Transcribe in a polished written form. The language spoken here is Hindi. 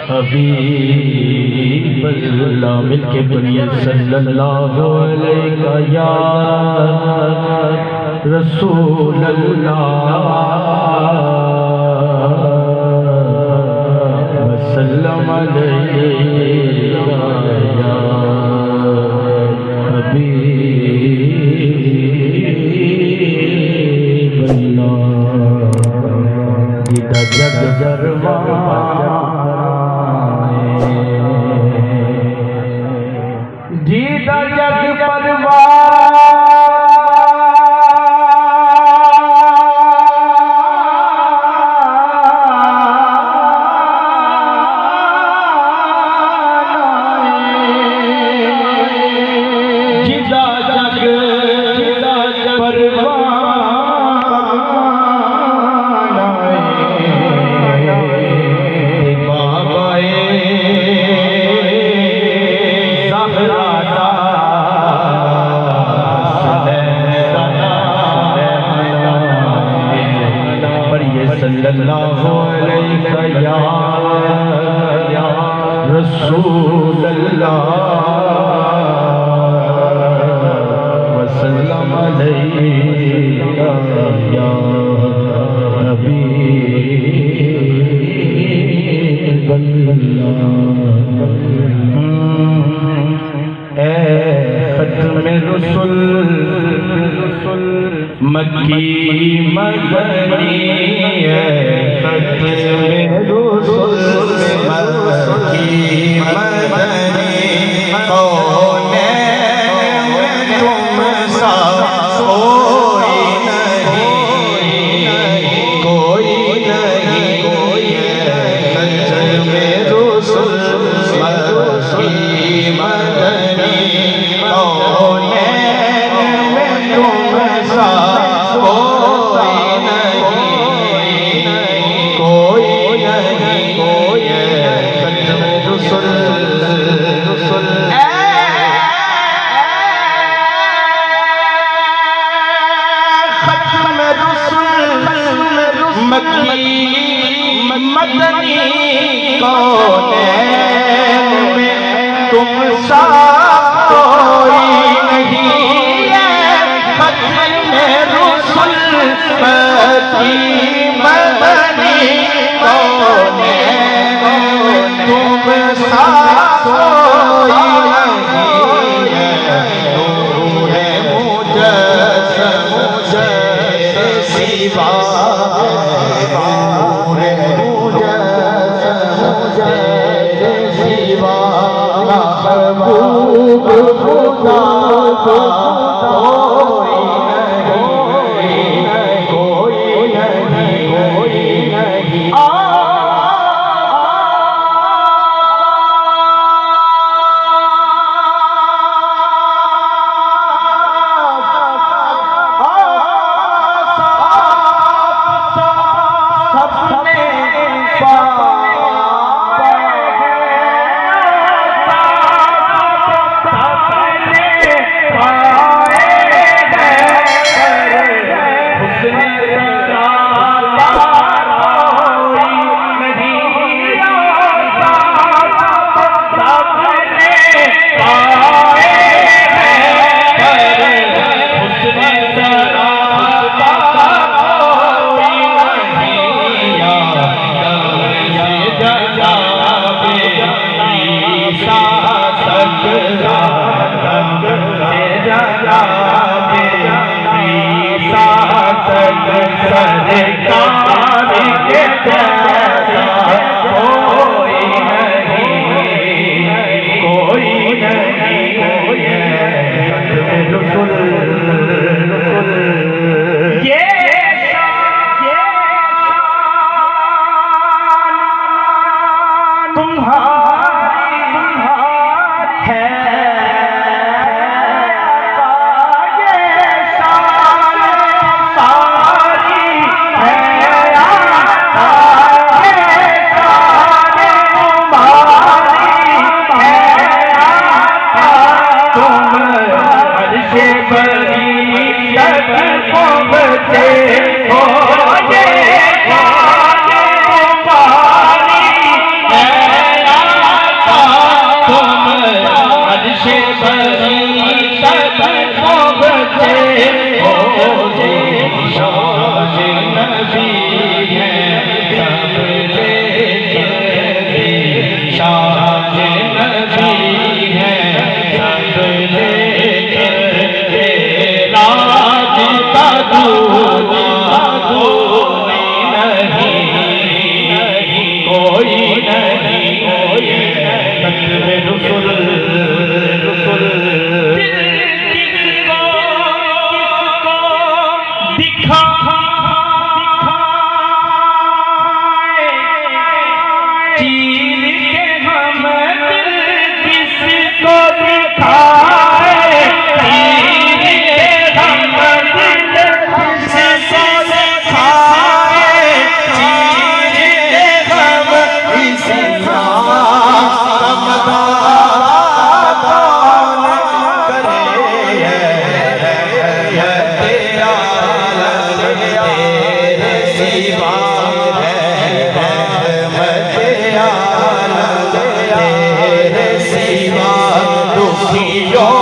हबीबल्लाह मिलके बोलिए सल्लल्लाहु अलैहि या रसूल अल्लाह वसल्लम अलैहि या हबीबल्लाह जग जीता जग सल्लल्लाहु अलैहि या रसूल अल्लाह वसल्लम अलैहि या हबीबल्लाह। ए खत्म रसूल मक्की मदनी खत्म रसूल मक्की मदनी कौन तुम सा कोई नहीं कोई नहीं कोई खत्म रसूल मक्की मदनी कौन तुम सा मदनी कौन में तुम सा कोई नहीं है खत्म रसूल मक्की मदनी कौन तुम सा कोई नहीं है नूरे मुजस्सम तेरे सिवा महबूब खुदा कोई नहीं कोई नहीं कोई नहीं দিও